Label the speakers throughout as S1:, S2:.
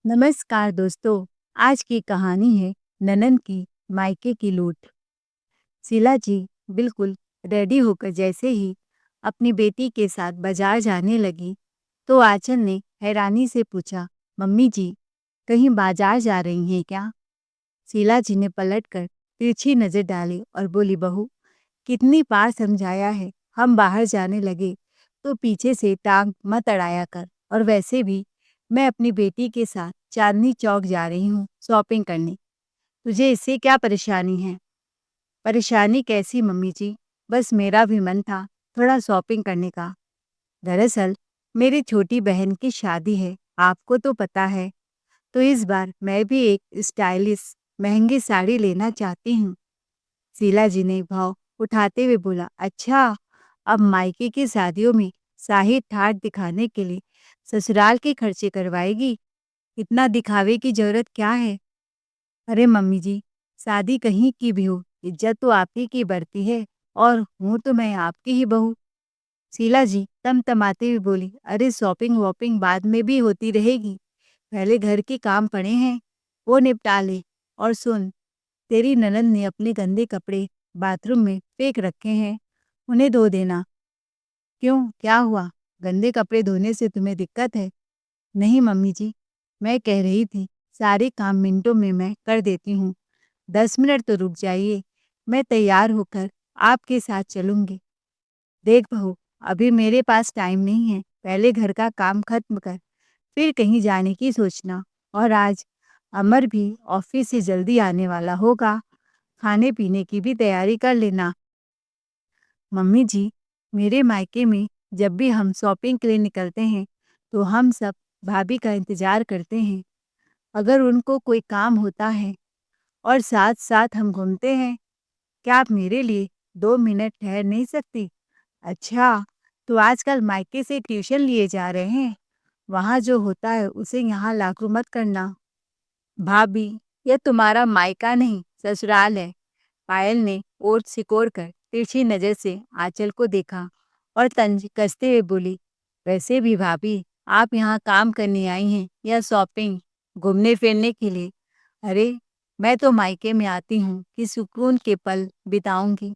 S1: नमस्कार दोस्तों। आज की कहानी है ननन की मायके की लूट। शीला जी बिल्कुल रेडी होकर जैसे ही अपनी बेटी के साथ बाजार जाने लगी तो आंचल ने हैरानी से पूछा, मम्मी जी कहीं बाजार जा रही हैं क्या? शीला जी ने पलटकर तिरछी नजर डाली और बोली, बहू कितनी बार समझाया है, हम बाहर जाने लगे तो पीछे से टांग मत अड़ाया कर। और वैसे भी मैं अपनी बेटी के साथ चांदनी चौक जा रही हूँ शॉपिंग करने। तुझे इससे क्या परेशानी है? परेशानी कैसी मम्मी जी, बस मेरा भी मन था थोड़ा शॉपिंग करने का। दरअसल मेरी छोटी बहन की शादी है, आपको तो पता है, तो इस बार मैं भी एक स्टाइलिश महंगी साड़ी लेना चाहती हूँ। शीला जी ने भाव उठाते हुए बोला, अच्छा, अब मायके की शादियों में शाही ठाट दिखाने के लिए ससुराल के खर्चे करवाएगी? इतना दिखावे की जरूरत क्या है? अरे मम्मी जी, शादी कहीं की भी हो, इज्जत तो आपकी की बढ़ती है और हूँ तो मैं आपकी ही बहू। शीला जी तमतमाते हुए बोली, अरे शॉपिंग वॉपिंग बाद में भी होती रहेगी, पहले घर के काम पड़े हैं, वो निपटा ले। और सुन, तेरी ननद ने अपने गंदे कपड़े बाथरूम में फेंक रखे हैं, उन्हें धो देना। क्यों, क्या हुआ? गंदे कपड़े धोने से तुम्हें दिक्कत है? नहीं मम्मी जी, मैं कह रही थी सारे काम मिनटों में मैं कर देती हूँ, 10 मिनट तो रुक जाइए, मैं तैयार होकर आपके साथ चलूँगी। देख बहू, अभी मेरे पास टाइम नहीं है, पहले घर का काम खत्म कर, फिर कहीं जाने की सोचना। और आज अमर भी ऑफिस से जल्दी आने वाला होगा, खाने पीने की भी तैयारी कर लेना। मम्मी जी, मेरे मायके में जब भी हम शॉपिंग के लिए निकलते हैं तो हम सब भाभी का इंतजार करते हैं। अगर उनको कोई काम होता है और साथ साथ हम घूमते हैं, क्या आप मेरे लिए 2 मिनट ठहर नहीं सकती? अच्छा, तो आजकल मायके से ट्यूशन लिए जा रहे हैं, वहाँ जो होता है उसे यहाँ लागू मत करना। भाभी, यह तुम्हारा मायका नहीं ससुराल है। पायल ने ओठ सिकोड़कर तिरछी नजर से आंचल को देखा और तंज कसते हुए बोली, वैसे भी भाभी, आप यहाँ काम करने आई हैं या शॉपिंग घूमने फिरने के लिए? अरे, मैं तो मायके में आती हूँ कि सुकून के पल बिताऊंगी,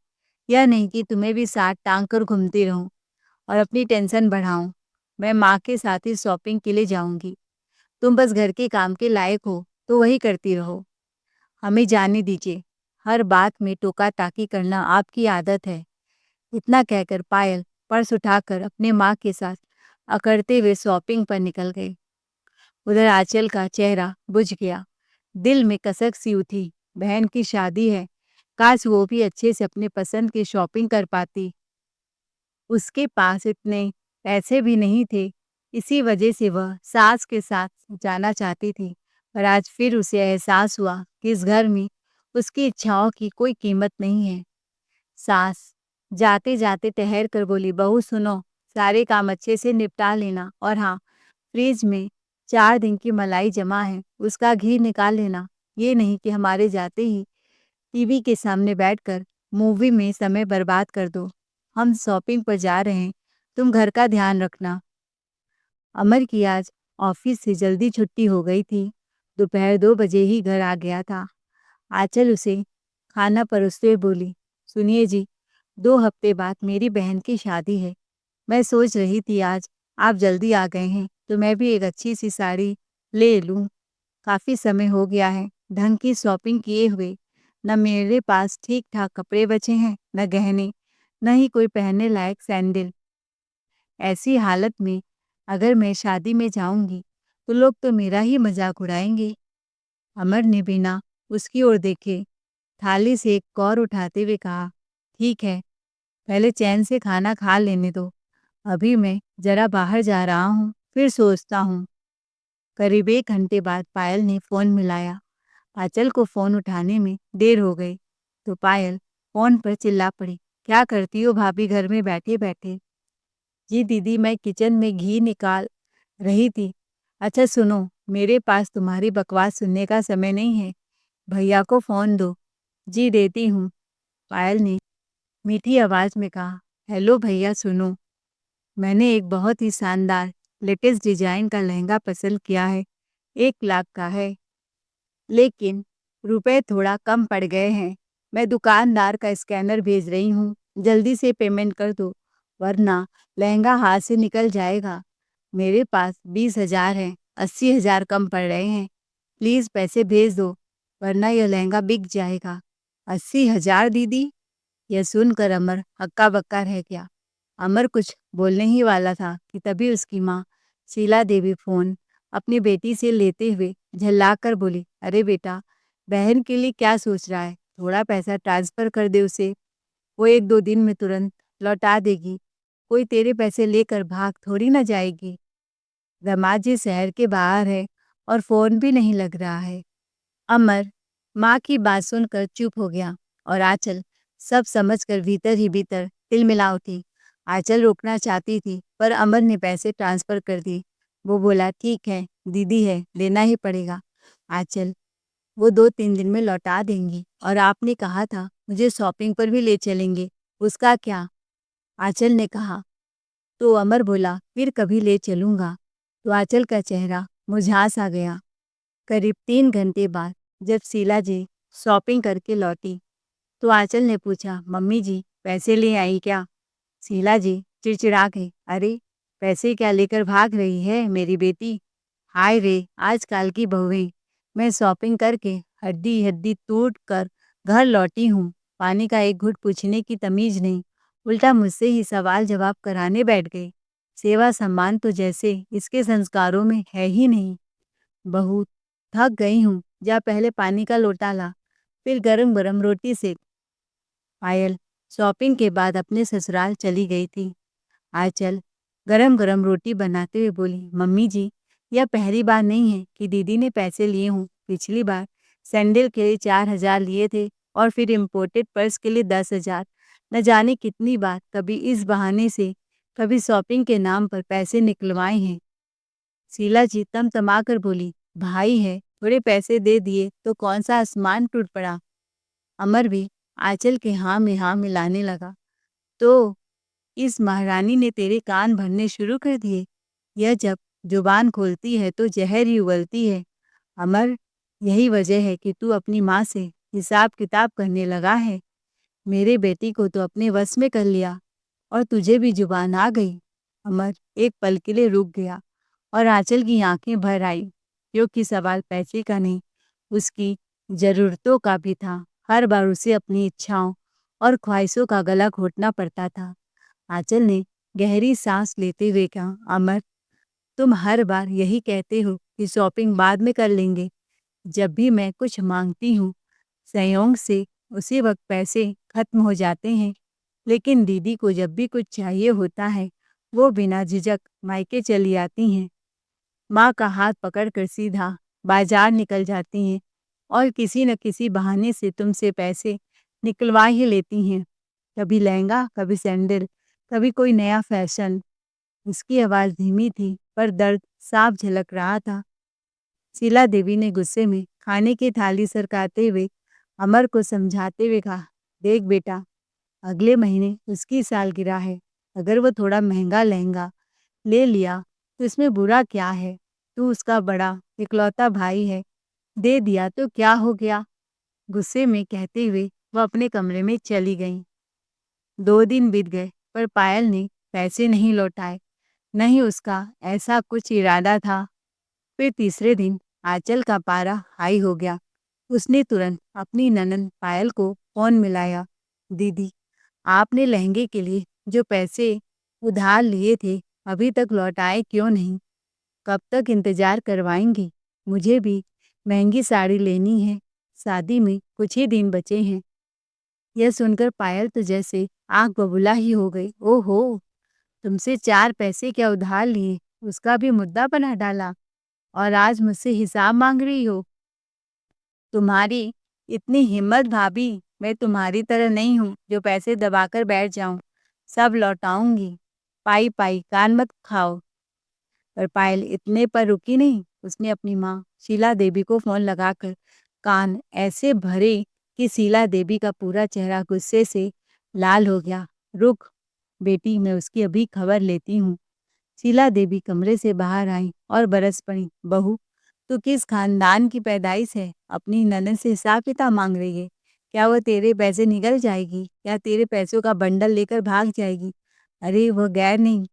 S1: यह नहीं कि तुम्हें भी साथ टांग कर घूमती रहूं और अपनी टेंशन बढ़ाऊं। मैं माँ के साथ ही शॉपिंग के लिए जाऊंगी, तुम बस घर के काम के लायक हो तो वही करती रहो। हमें जाने दीजिए, हर बात में टोका-टाकी करना आपकी आदत है। इतना कहकर पायल पर्स उठाकर अपने माँ के साथ अकड़ते हुए शॉपिंग पर निकल गई। उधर आंचल का चेहरा बुझ गया, दिल में कसक सी उठी, बहन की शादी है, काश वो भी अच्छे से अपने पसंद की शॉपिंग कर पाती। उसके पास इतने पैसे भी नहीं थे, इसी वजह से वह सास के साथ जाना चाहती थी। पर आज फिर उसे एहसास हुआ कि इस घर में उसकी इच्छाओं की कोई कीमत नहीं है। सास जाते जाते ठहर कर बोली, बहू सुनो, सारे काम अच्छे से निपटा लेना और हाँ, फ्रिज में 4 दिन की मलाई जमा है, उसका घी निकाल लेना। ये नहीं कि हमारे जाते ही टीवी के सामने बैठकर मूवी में समय बर्बाद कर दो। हम शॉपिंग पर जा रहे हैं, तुम घर का ध्यान रखना। अमर की आज ऑफिस से जल्दी छुट्टी हो गई थी, दोपहर 2 बजे ही घर आ गया था। आंचल उसे खाना परोसते हुए बोली, सुनिए जी, 2 हफ्ते बाद मेरी बहन की शादी है। मैं सोच रही थी आज आप जल्दी आ गए हैं तो मैं भी एक अच्छी सी साड़ी ले लूं। काफ़ी समय हो गया है ढंग की शॉपिंग किए हुए, न मेरे पास ठीक ठाक कपड़े बचे हैं, न गहने, न ही कोई पहनने लायक सैंडल। ऐसी हालत में अगर मैं शादी में जाऊंगी तो लोग तो मेरा ही मजाक उड़ाएंगे। अमर ने बिना उसकी ओर देखे थाली से एक कौर उठाते हुए कहा, ठीक है, पहले चैन से खाना खा लेने दो, अभी मैं जरा बाहर जा रहा हूँ, फिर सोचता हूँ। करीब 1 घंटे बाद पायल ने फोन मिलाया। आंचल को फोन उठाने में देर हो गई तो पायल फोन पर चिल्ला पड़ी, क्या करती हो भाभी घर में बैठे बैठे? जी दीदी, मैं किचन में घी निकाल रही थी। अच्छा सुनो, मेरे पास तुम्हारी बकवास सुनने का समय नहीं है, भैया को फोन दो। जी देती हूँ, पायल ने मीठी आवाज में कहा। हेलो भैया, सुनो, मैंने एक बहुत ही शानदार लेटेस्ट डिजाइन का लहंगा पसंद किया है, 1 लाख का है, लेकिन रुपए थोड़ा कम पड़ गए हैं। मैं दुकानदार का स्कैनर भेज रही हूँ, जल्दी से पेमेंट कर दो, वरना लहंगा हाथ से निकल जाएगा। मेरे पास 20,000 है, 80,000 कम पड़ रहे हैं। प्लीज़ पैसे भेज दो, वरना यह लहंगा बिक जाएगा। 80,000 दीदी? यह सुनकर अमर हक्का-बक्का रह गया। अमर कुछ बोलने ही वाला था कि तभी उसकी माँ शीला देवी फ़ोन अपनी बेटी से लेते हुए झल्लाकर बोली, अरे बेटा, बहन के लिए क्या सोच रहा है? थोड़ा पैसा ट्रांसफ़र कर दे उसे, वो 1-2 दिन में तुरंत लौटा देगी। कोई तेरे पैसे लेकर भाग थोड़ी ना जाएगी। दामाद जी शहर के बाहर है और फ़ोन भी नहीं लग रहा है। अमर माँ की बात सुनकर चुप हो गया और आंचल सब समझकर भीतर ही भीतर तिलमिला उठी। आंचल रोकना चाहती थी, पर अमर ने पैसे ट्रांसफर कर दिए। वो बोला, ठीक है, दीदी है, देना ही पड़ेगा। आंचल, वो 2-3 दिन में लौटा देंगी, और आपने कहा था मुझे शॉपिंग पर भी ले चलेंगे, उसका क्या? आंचल ने कहा। तो अमर बोला, फिर कभी ले चलूंगा। तो आंचल का चेहरा मुरझा सा गया। करीब 3 घंटे बाद जब शीला जी शॉपिंग करके लौटी, तो आंचल ने पूछा, मम्मी जी पैसे ले आई क्या? शीला जी चिड़चिड़ा गई, अरे पैसे क्या लेकर भाग रही है मेरी बेटी? हाय रे, आजकल की बहुएं। मैं शॉपिंग करके हड्डी हड्डी टूट कर घर लौटी हूँ। पानी का एक घूंट पूछने की तमीज नहीं, उल्टा मुझसे ही सवाल जवाब कराने बैठ गई। सेवा सम्मान तो जैसे इसके संस्कारों में है ही नहीं। बहू, थक गई हूँ, जा पहले पानी का लोटा ला, फिर गरम गरम रोटी सेक। पायल शॉपिंग के बाद अपने ससुराल चली गई थी। आंचल गरम गरम रोटी बनाते हुए बोली, मम्मी जी, यह पहली बार नहीं है कि दीदी ने पैसे लिए हूँ। पिछली बार सैंडल के लिए 4,000 लिए थे, और फिर इम्पोर्टेड पर्स के लिए 10,000। न जाने कितनी बार कभी इस बहाने से, कभी शॉपिंग के नाम पर पैसे निकलवाए हैं। शीला जी तमतमा कर बोली, भाई है, थोड़े पैसे दे दिए तो कौन सा आसमान टूट पड़ा? अमर भी आंचल के हाँ में हाँ मिलाने लगा। तो इस महारानी ने तेरे कान भरने शुरू कर दिए। यह जब जुबान खोलती है तो जहर ही उगलती है। अमर, यही वजह है कि तू अपनी माँ से हिसाब किताब करने लगा है। मेरे बेटी को तो अपने वश में कर लिया, और तुझे भी जुबान आ गई। अमर एक पल के लिए रुक गया, और आंचल की आंखें भर आई, क्योंकि सवाल पैसे का नहीं, उसकी ज़रूरतों का भी था। हर बार उसे अपनी इच्छाओं और ख्वाहिशों का गला घोटना पड़ता था। आंचल ने गहरी सांस लेते हुए कहा, अमर, तुम हर बार यही कहते हो कि शॉपिंग बाद में कर लेंगे। जब भी मैं कुछ मांगती हूँ, संयोग से उसी वक्त पैसे खत्म हो जाते हैं। लेकिन दीदी को जब भी कुछ चाहिए होता है, वो बिना झिझक मायके चली आती हैं। माँ का हाथ पकड़कर सीधा बाजार निकल जाती हैं, और किसी न किसी बहाने से तुमसे पैसे निकलवा ही लेती हैं। कभी लहंगा, कभी सैंडल, कभी कोई नया फैशन। उसकी आवाज़ धीमी थी, पर दर्द साफ झलक रहा था। शीला देवी ने गुस्से में खाने की थाली सरकाते हुए अमर को समझाते हुए कहा, देख बेटा, अगले महीने उसकी सालगिरह है। अगर वो थोड़ा महंगा लहंगा ले लिया तो इसमें बुरा क्या है? तू उसका बड़ा इकलौता भाई है, दे दिया तो क्या हो गया? गुस्से में कहते हुए वह अपने कमरे में चली गई। 2 दिन बीत गए, पर पायल ने पैसे नहीं लौटाए। नहीं, उसका ऐसा कुछ इरादा था। फिर तीसरे दिन आंचल का पारा हाई हो गया। उसने तुरंत अपनी ननंद पायल को फोन मिलाया। दीदी, आपने लहंगे के लिए जो पैसे उधार लिए थे, अभी तक लौटाए क्यों नहीं? कब तक इंतजार करवाएंगी? मुझे भी महंगी साड़ी लेनी है। शादी में कुछ ही दिन बचे हैं। यह सुनकर पायल तो जैसे आग बबूला ही हो गई। ओहो, तुमसे 4 पैसे क्या उधार लिए, उसका भी मुद्दा बना डाला, और आज मुझसे हिसाब मांग रही हो? तुम्हारी इतनी हिम्मत भाभी। मैं तुम्हारी तरह नहीं हूँ जो पैसे दबाकर बैठ जाऊं। सब लौटाऊंगी। पाई पाई कान मत खाओ। पर पायल इतने पर रुकी नहीं। उसने अपनी माँ शीला देवी को फोन लगाकर कान ऐसे भरे कि शीला देवी का पूरा चेहरा गुस्से से लाल हो गया। रुक बेटी, मैं उसकी अभी खबर लेती हूँ। शीला देवी कमरे से बाहर आई और बरस पड़ी, बहू, तू किस खानदान की पैदाइश है? अपनी ननद से हिसाब-किताब माँग रही है। क्या वो तेरे पैसे निगल जाएगी या तेरे पैसों का बंडल लेकर भाग जाएगी? अरे वह गैर नहीं,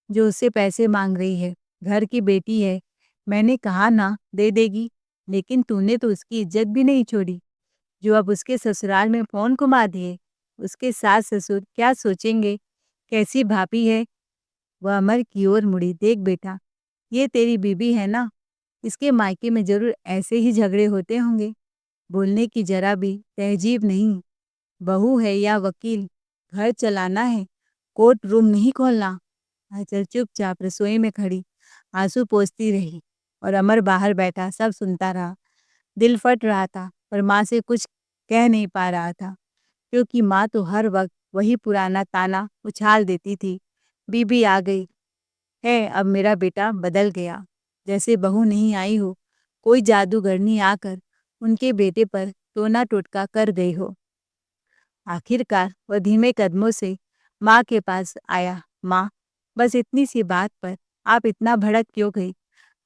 S1: जो उससे पैसे माँग रही है। घर की बेटी है, मैंने कहा ना दे देगी, लेकिन तूने तो उसकी इज़्ज़त भी नहीं छोड़ी। जो अब उसके ससुराल में फ़ोन घुमा दिए, उसके सास-ससुर क्या सोचेंगे? कैसी भाभी है? वह अमर की ओर मुड़ी। देख बेटा, ये तेरी बीबी है ना? इसके मायके में ज़रूर ऐसे ही झगड़े होते होंगे। बोलने की ज़रा भी तहज़ीब नहीं। बहू है या वकील, घर चलाना है, कोर्ट रूम नहीं खोलना। आँचल चुपचाप रसोई में खड़ी आँसू पोंछती रही और अमर बाहर बैठा सब सुनता रहा। दिल फट रहा था पर माँ से कुछ कह नहीं पा रहा था, क्योंकि माँ तो हर वक्त वही पुराना ताना उछाल देती थी। बीबी आ गई है, अब मेरा बेटा बदल गया, जैसे बहू नहीं आई हो, कोई जादूगरनी आकर उनके बेटे पर टोना टोटका कर गई हो। आखिरकार वह धीमे कदमों से माँ के पास आया। माँ, बस इतनी सी बात पर आप इतना भड़क क्यों गई?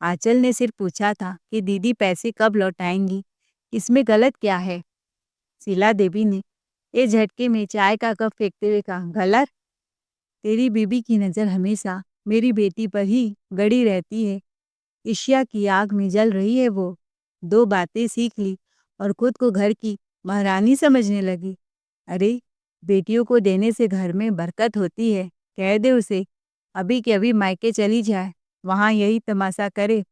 S1: आंचल ने सिर्फ पूछा था कि दीदी पैसे कब लौटाएंगी, इसमें गलत क्या है? शीला देवी ने ये झटके में चाय का कप फेंकते हुए कहा, गलत? तेरी बीबी की नज़र हमेशा मेरी बेटी पर ही गड़ी रहती है। ईर्ष्या की आग में जल रही है वो। 2 बातें सीख ली और खुद को घर की महारानी समझने लगी। अरे, बेटियों को देने से घर में बरकत होती है। कह दे उसे, अभी के अभी मायके चली जाए, वहाँ यही तमाशा करे।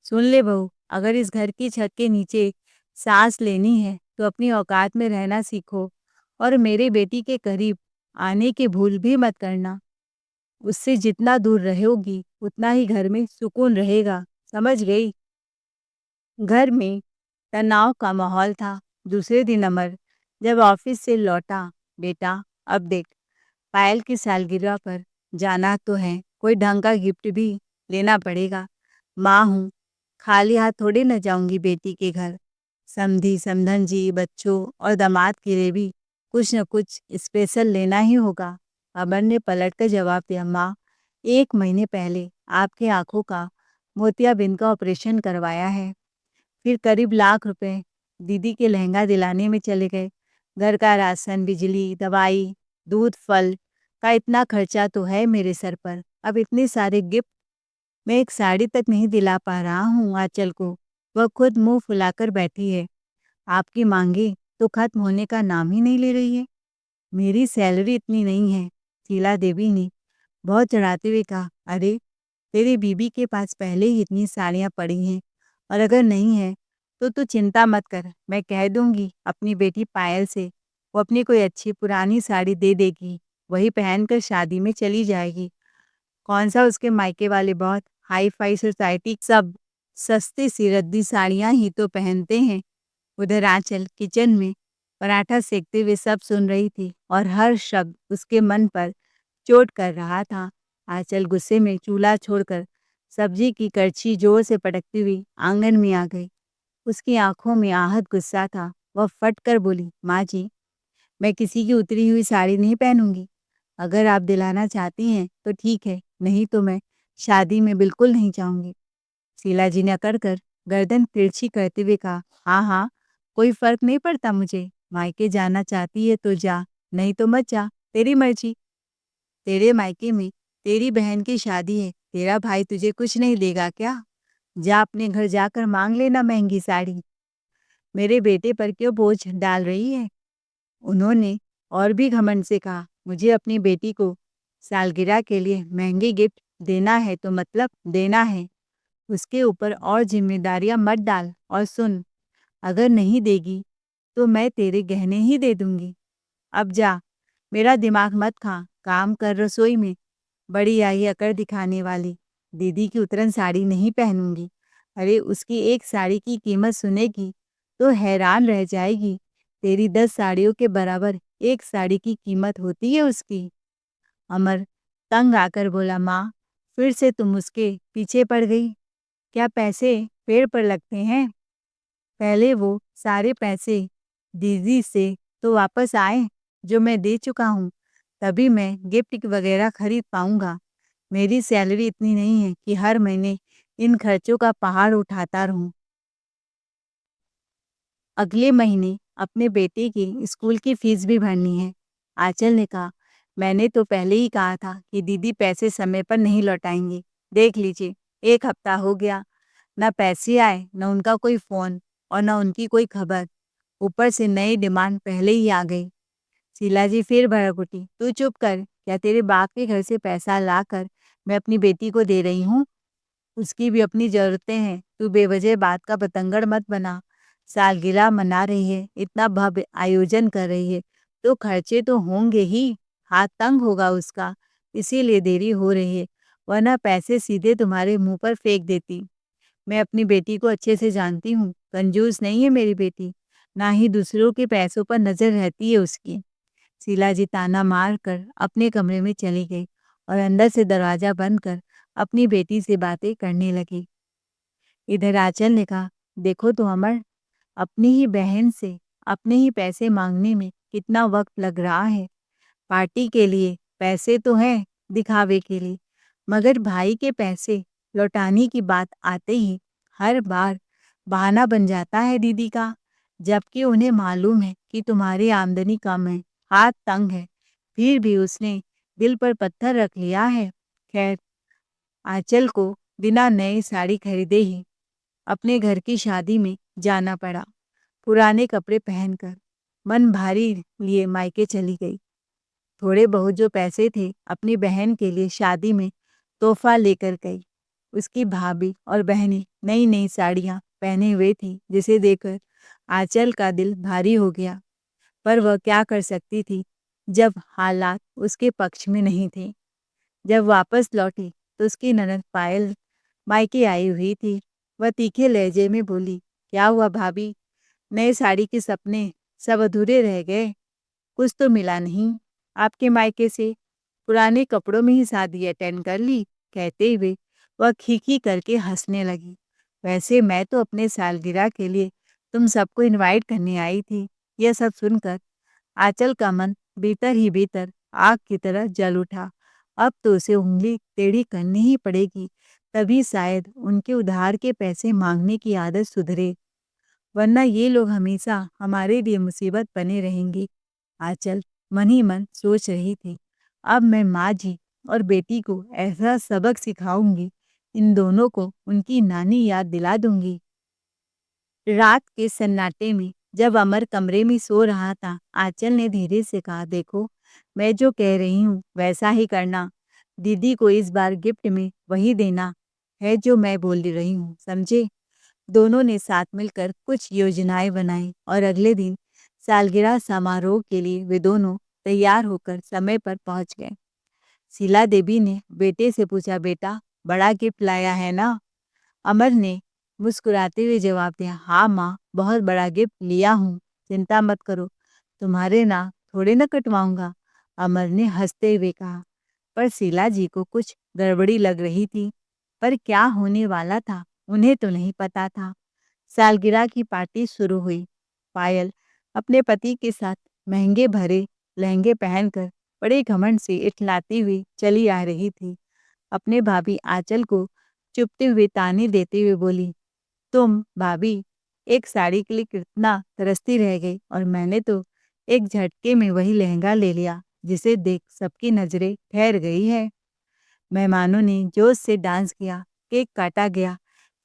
S1: सुन ले बहू, अगर इस घर की छत के नीचे सांस लेनी है तो अपनी औकात में रहना सीखो और मेरे बेटी के करीब आने की भूल भी मत करना। उससे जितना दूर रहोगी उतना ही घर में सुकून रहेगा, समझ गई? घर में तनाव का माहौल था। दूसरे दिन अमर जब ऑफिस से लौटा, बेटा अब देख, पायल की सालगिरह पर जाना तो है, कोई ढंग का गिफ्ट भी लेना पड़ेगा। माँ हूँ, खाली हाथ थोड़े न जाऊंगी बेटी के घर। समधी समधन जी, बच्चों और दामाद के लिए भी कुछ न कुछ स्पेशल लेना ही होगा। अमर ने पलट कर जवाब दिया, माँ 1 महीने पहले आपके आंखों का मोतियाबिंद का ऑपरेशन करवाया है। फिर करीब लाख रुपए दीदी के लहंगा दिलाने में चले गए। घर का राशन, बिजली, दवाई, दूध, फल का इतना खर्चा तो है मेरे सर पर। अब इतने सारे गिफ्ट मैं एक साड़ी तक नहीं दिला पा रहा हूँ आंचल को। वह खुद मुंह फुलाकर बैठी है। आपकी मांगे तो खत्म होने का नाम ही नहीं ले रही है। मेरी सैलरी इतनी नहीं है, शीला देवी ने बहुत चढ़ाते हुए कहा। अरे, तेरी बीबी के पास पहले ही इतनी साड़ियाँ पड़ी हैं और अगर नहीं है तो तू चिंता मत कर, मैं कह दूंगी अपनी बेटी पायल से, वो अपनी कोई अच्छी पुरानी साड़ी दे देगी, वही पहनकर शादी में चली जाएगी। कौन सा उसके मायके वाले बहुत हाई फाई सोसाइटी, सब सस्ती सी रद्दी साड़ियाँ ही तो पहनते हैं। उधर आंचल किचन में पराठा सेकते हुए सब सुन रही थी और हर शब्द उसके मन पर चोट कर रहा था। आंचल गुस्से में चूल्हा छोड़कर सब्जी की करछी जोर से पटकती हुई आंगन में आ गई। उसकी आंखों में आहत गुस्सा था। वह फट कर बोली, माँ जी, मैं किसी की उतरी हुई साड़ी नहीं पहनूंगी। अगर आप दिलाना चाहती हैं तो ठीक है, नहीं तो मैं शादी में बिल्कुल नहीं जाऊंगी। शीला जी ने अकड़ कर गर्दन तिरछी करते हुए कहा, हाँ हाँ, कोई फर्क नहीं पड़ता मुझे। मायके जाना चाहती है तो जा, नहीं तो मत जा, तेरी मर्जी। तेरे मायके में तेरी बहन की शादी है, तेरा भाई तुझे कुछ नहीं देगा क्या? जा अपने घर जाकर मांग लेना महंगी साड़ी। मेरे बेटे पर क्यों बोझ डाल रही है? उन्होंने और भी घमंड से कहा, मुझे अपनी बेटी को सालगिरह के लिए महंगी गिफ्ट देना है तो मतलब देना है। उसके ऊपर और जिम्मेदारियां मत डाल और सुन, अगर नहीं देगी तो मैं तेरे गहने ही दे दूंगी। अब जा, मेरा दिमाग मत खा, काम कर रसोई में। बड़ी आई अकड़ दिखाने वाली, दीदी की उतरन साड़ी नहीं पहनूंगी। अरे, उसकी एक साड़ी की कीमत सुनेगी तो हैरान रह जाएगी। तेरी 10 साड़ियों के बराबर एक साड़ी की कीमत होती है उसकी। अमर तंग आकर बोला, माँ, फिर से तुम उसके पीछे पड़ गई। क्या पैसे पेड़ पर लगते हैं? पहले वो सारे पैसे दीदी से तो वापस आए जो मैं दे चुका हूँ, तभी मैं गिफ्ट वगैरह खरीद पाऊंगा। मेरी सैलरी इतनी नहीं है कि हर महीने इन खर्चों का पहाड़ उठाता रहूं। अगले महीने अपने बेटे की स्कूल की फीस भी भरनी है। आंचल ने कहा, मैंने तो पहले ही कहा था कि दीदी पैसे समय पर नहीं लौटाएंगी। देख लीजिए, 1 हफ्ता हो गया, ना पैसे आए, न उनका कोई फोन और न उनकी कोई खबर। ऊपर से नई डिमांड पहले ही आ गई। शीला जी फिर भड़क उठी, तू चुप कर। क्या तेरे बाप के घर से पैसा लाकर मैं अपनी बेटी को दे रही हूँ? उसकी भी अपनी ज़रूरतें हैं। तू बेवजह बात का बतंगड़ मत बना। सालगिरह मना रही है, इतना भव्य आयोजन कर रही है, तो खर्चे तो होंगे ही। हाथ तंग होगा उसका, इसीलिए देरी हो रही है, वरना पैसे सीधे तुम्हारे मुंह पर फेंक देती। मैं अपनी बेटी को अच्छे से जानती हूँ, कंजूस नहीं है मेरी बेटी, ना ही दूसरों के पैसों पर नजर रहती है उसकी। शीला जी ताना मार कर अपने कमरे में चली गई और अंदर से दरवाजा बंद कर अपनी बेटी से बातें करने लगी। इधर आंचल ने कहा, देखो तो अमर, अपनी ही बहन से अपने ही पैसे मांगने में कितना वक्त लग रहा है। पार्टी के लिए पैसे तो हैं, दिखावे के लिए, मगर भाई के पैसे लौटाने की बात आते ही हर बार बहाना बन जाता है दीदी का। जबकि उन्हें मालूम है कि तुम्हारी आमदनी कम है, हाथ तंग है, फिर भी उसने दिल पर पत्थर रख लिया है। खैर, आंचल को बिना नई साड़ी खरीदे ही अपने घर की शादी में जाना पड़ा। पुराने कपड़े पहनकर मन भारी लिए मायके चली गई। थोड़े बहुत जो पैसे थे अपनी बहन के लिए शादी में तोहफा लेकर गई। उसकी भाभी और बहनें नई नई साड़ियाँ पहने हुए थी, जिसे देखकर आंचल का दिल भारी हो गया। पर वह क्या कर सकती थी जब हालात उसके पक्ष में नहीं थे। जब वापस लौटी तो उसकी ननद पायल मायके आई हुई थी। वह तीखे लहजे में बोली, क्या हुआ भाभी, नए साड़ी के सपने सब अधूरे रह गए? कुछ तो मिला नहीं आपके मायके से? पुराने कपड़ों में ही शादी अटेंड कर ली? कहते हुए वह खीखी करके हंसने लगी। वैसे मैं तो अपने सालगिरह के लिए तुम सबको इनवाइट करने आई थी। यह सब सुनकर आंचल का मन भीतर ही भीतर आग की तरह जल उठा। अब तो उसे उंगली टेढ़ी करनी ही पड़ेगी, तभी शायद उनके उधार के पैसे मांगने की आदत सुधरे, वरना ये लोग हमेशा हमारे लिए मुसीबत बने रहेंगे। आंचल मन ही मन सोच रही थी, अब मैं माँ जी और बेटी को ऐसा सबक सिखाऊंगी, इन दोनों को उनकी नानी याद दिला दूंगी। रात के सन्नाटे में जब अमर कमरे में सो रहा था, आंचल ने धीरे से कहा, देखो, मैं जो कह रही हूँ वैसा ही करना। दीदी को इस बार गिफ्ट में वही देना है जो मैं बोल रही हूँ, समझे? दोनों ने साथ मिलकर कुछ योजनाएं बनाई और अगले दिन सालगिरह समारोह के लिए वे दोनों तैयार होकर समय पर पहुंच गए। शीला देवी ने बेटे से पूछा, बेटा, बड़ा गिफ्ट लाया है ना? अमर ने मुस्कुराते हुए जवाब दिया, हाँ माँ, बहुत बड़ा गिफ्ट लिया हूँ, चिंता मत करो, तुम्हारे ना थोड़े न कटवाऊंगा। अमर ने हंसते हुए कहा। पर शीला जी को कुछ गड़बड़ी लग रही थी, पर क्या होने वाला था उन्हें तो नहीं पता था। सालगिरह की पार्टी शुरू हुई। पायल अपने पति के साथ महंगे भरे लहंगे पहनकर बड़े घमंड से इठलाती हुई चली आ रही थी। अपने भाभी आंचल को चुपते हुए ताने देते हुए बोली, तुम भाभी एक साड़ी के लिए कितना तरसती रह गई, और मैंने तो एक झटके में वही लहंगा ले लिया जिसे देख सबकी नजरें ठहर गई है। मेहमानों ने जोश से डांस किया, केक काटा गया,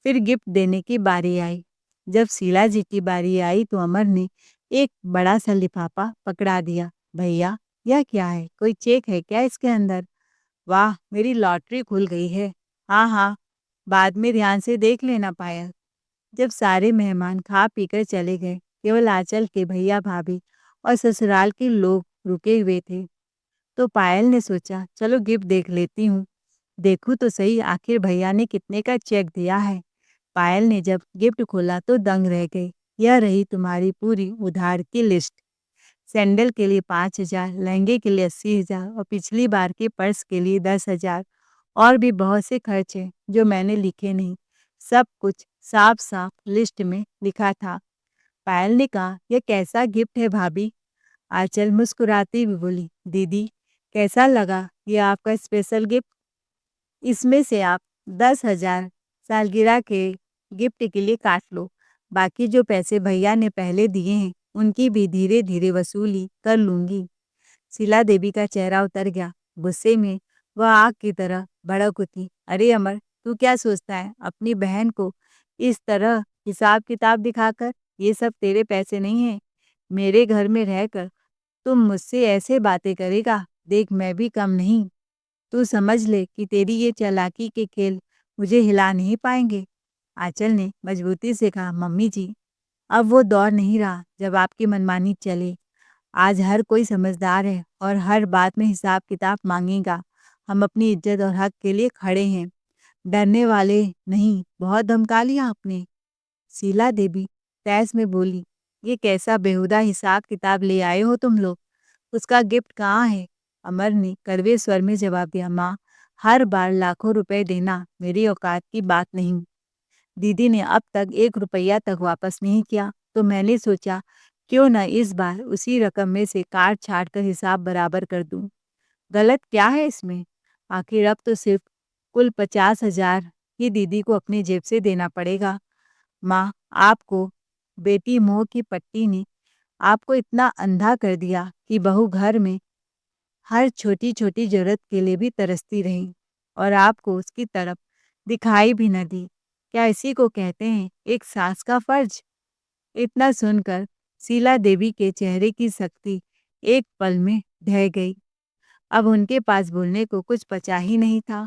S1: फिर गिफ्ट देने की बारी आई। जब शीला जी की बारी आई तो अमर ने एक बड़ा सा लिफाफा पकड़ा दिया। भैया, यह क्या है? कोई चेक है क्या इसके अंदर? वाह, मेरी लॉटरी खुल गई है। हाँ हाँ, बाद में ध्यान से देख लेना पायल। जब सारे मेहमान खा पीकर चले गए, केवल आंचल के भैया भाभी और ससुराल के लोग रुके हुए थे, तो पायल ने सोचा, चलो गिफ्ट देख लेती हूँ, देखूं तो सही आखिर भैया ने कितने का चेक दिया है। पायल ने जब गिफ्ट खोला तो दंग रह गई। यह रही तुम्हारी पूरी उधार की लिस्ट। सैंडल के लिए 5,000, लहंगे के लिए 80,000 और पिछली बार के पर्स के लिए 10,000, और भी बहुत से खर्च हैं जो मैंने लिखे नहीं। सब कुछ साफ साफ लिस्ट में लिखा था। पायल ने कहा, यह कैसा गिफ्ट है भाभी? आंचल मुस्कुराती हुई बोली, दीदी, कैसा लगा ये आपका स्पेशल गिफ्ट? इसमें से आप 10,000 सालगिरह के गिफ्ट के लिए काट लो। बाकी जो पैसे भैया ने पहले दिए हैं, उनकी भी धीरे-धीरे वसूली कर लूँगी। शीला देवी का चेहरा उतर गया। गुस्से में वह आग की तरह भड़क उठी। अरे अमर, तू क्या सोचता है अपनी बहन को इस तरह हिसाब-किताब दिखाकर? ये सब तेरे पैसे नहीं हैं। मेरे घर में रहकर तुम मुझसे ऐसे बातें करेगा? देख, मैं भी कम नहीं। तू समझ ले कि तेरी ये चालाकी के खेल मुझे हिला नहीं पाएंगे। आंचल ने मजबूती से कहा, मम्मी जी, अब वो दौर नहीं रहा जब आपकी मनमानी चले। आज हर कोई समझदार है और हर बात में हिसाब किताब मांगेगा। हम अपनी इज्जत और हक के लिए खड़े हैं, डरने वाले नहीं। बहुत धमका लिया आपने। शीला देवी तैस में बोली, ये कैसा बेहुदा हिसाब किताब ले आए हो तुम लोग? उसका गिफ्ट कहाँ है? अमर ने कड़वे स्वर में जवाब दिया, माँ, हर बार लाखों रुपए देना मेरी औकात की बात नहीं। दीदी ने अब तक 1 रुपया तक वापस नहीं किया, तो मैंने सोचा क्यों न इस बार उसी रकम में से काट छाट कर हिसाब बराबर कर दूं। गलत क्या है इसमें? आखिर अब तो सिर्फ कुल 50,000 ही दीदी को अपनी जेब से देना पड़ेगा। माँ, आपको बेटी मोह की पट्टी ने आपको इतना अंधा कर दिया कि बहू घर में हर छोटी-छोटी ज़रूरत के लिए भी तरसती रही और आपको उसकी तरफ दिखाई भी न दी। क्या इसी को कहते हैं एक सास का फर्ज? इतना सुनकर शीला देवी के चेहरे की सख्ती एक पल में ढह गई। अब उनके पास बोलने को कुछ बचा ही नहीं था।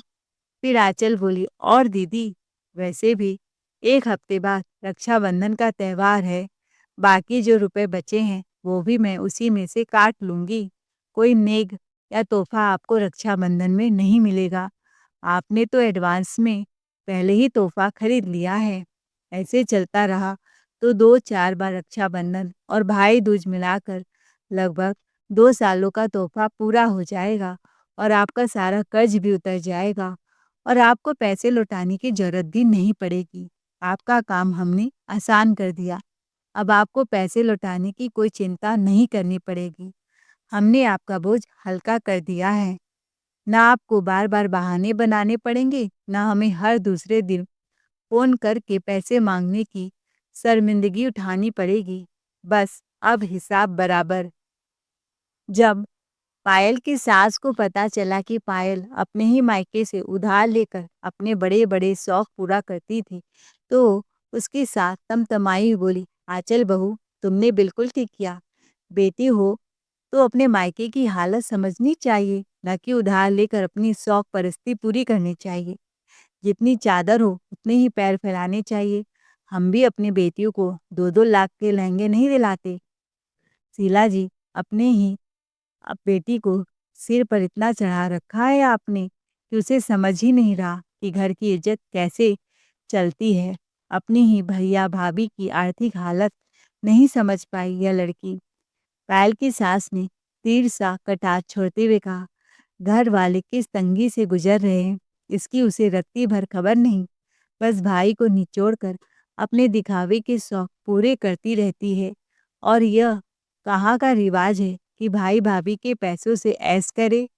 S1: फिर आंचल बोली, और दीदी, वैसे भी 1 हफ्ते बाद रक्षाबंधन का त्योहार है। बाकी जो रुपए बचे हैं वो भी मैं उसी में से काट लूँगी। कोई नेक या तोहफ़ा आपको रक्षाबंधन में नहीं मिलेगा। आपने तो एडवांस में पहले ही तोहफ़ा खरीद लिया है। ऐसे चलता रहा तो 2-4 बार रक्षाबंधन और भाई दूज मिलाकर लगभग 2 सालों का तोहफ़ा पूरा हो जाएगा और आपका सारा कर्ज भी उतर जाएगा और आपको पैसे लौटाने की ज़रूरत भी नहीं पड़ेगी। आपका काम हमने आसान कर दिया। अब आपको पैसे लौटाने की कोई चिंता नहीं करनी पड़ेगी। हमने आपका बोझ हल्का कर दिया है। ना आपको बार-बार बहाने बनाने पड़ेंगे, ना हमें हर दूसरे दिन फ़ोन करके पैसे माँगने की शर्मिंदगी उठानी पड़ेगी। बस अब हिसाब बराबर। जब पायल की सास को पता चला कि पायल अपने ही मायके से उधार लेकर अपने बड़े-बड़े शौक पूरा करती थी, तो उसकी सास तमतमाई हुई बोली, आंचल बहू, तुमने बिल्कुल ठीक किया। बेटी हो तो अपने मायके की हालत समझनी चाहिए, न कि उधार लेकर अपनी शौक परस्ती पूरी करनी चाहिए। जितनी चादर हो उतने ही पैर फैलाने चाहिए। हम भी अपनी बेटियों को 2-2 लाख के लहंगे नहीं दिलाते। शीला जी, अपने ही अब बेटी को सिर पर इतना चढ़ा रखा है आपने कि उसे समझ ही नहीं रहा कि घर की इज्जत कैसे चलती है। अपनी ही भैया भाभी की आर्थिक हालत नहीं समझ पाई यह लड़की। पायल की सास ने तीर सा कटार छोड़ते हुए कहा, घर वाले किस तंगी से गुजर रहे हैं इसकी उसे रत्ती भर खबर नहीं। बस भाई को निचोड़कर अपने दिखावे के शौक पूरे करती रहती है और यह कहाँ का रिवाज है कि भाई भाभी के पैसों से ऐश करे।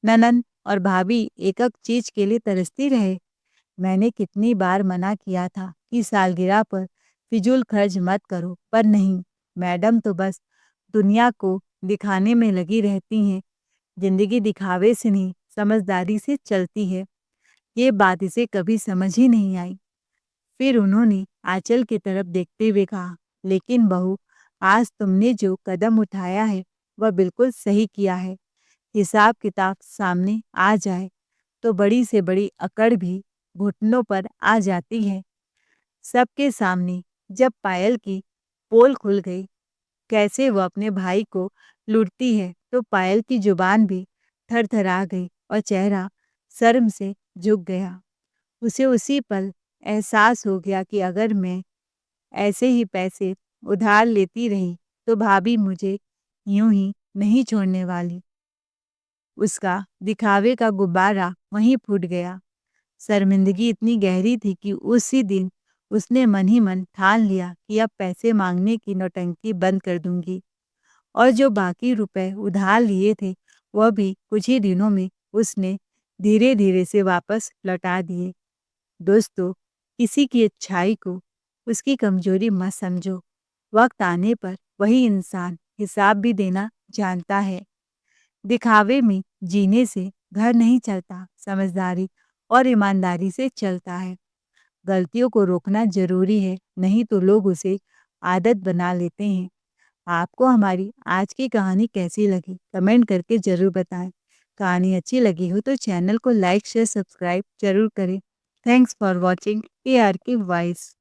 S1: ननंद और भाभी एक-एक चीज के लिए तरसती रहे। मैंने कितनी बार मना किया था कि सालगिरह पर फिजूल खर्च मत करो, पर नहीं, मैडम तो बस दुनिया को दिखाने में लगी रहती हैं। जिंदगी दिखावे से नहीं, समझदारी से चलती है। ये बात इसे कभी समझ ही नहीं आई। फिर उन्होंने आंचल की तरफ देखते हुए कहा, लेकिन बहू, आज तुमने जो कदम उठाया है वह बिल्कुल सही किया है। हिसाब किताब सामने आ जाए तो बड़ी से बड़ी अकड़ भी घुटनों पर आ जाती है। सबके सामने जब पायल की पोल खुल गई कैसे वो अपने भाई को लूटती है, तो पायल की जुबान भी थरथरा गई और चेहरा शर्म से झुक गया। उसे उसी पल एहसास हो गया कि अगर मैं ऐसे ही पैसे उधार लेती रही तो भाभी मुझे यूं ही नहीं छोड़ने वाली। उसका दिखावे का गुब्बारा वहीं फूट गया। शर्मिंदगी इतनी गहरी थी कि उसी दिन उसने मन ही मन ठान लिया कि अब पैसे मांगने की नौटंकी बंद कर दूंगी और जो बाकी रुपए उधार लिए थे वह भी कुछ ही दिनों में उसने धीरे धीरे से वापस लौटा दिए। दोस्तों, किसी की अच्छाई को उसकी कमजोरी मत समझो। वक्त आने पर वही इंसान हिसाब भी देना जानता है। दिखावे में जीने से घर नहीं चलता, समझदारी और ईमानदारी से चलता है। गलतियों को रोकना ज़रूरी है, नहीं तो लोग उसे आदत बना लेते हैं। आपको हमारी आज की कहानी कैसी लगी? कमेंट करके ज़रूर बताएं। कहानी अच्छी लगी हो तो चैनल को लाइक, शेयर, सब्सक्राइब ज़रूर करें। Thanks for watching ARK voice.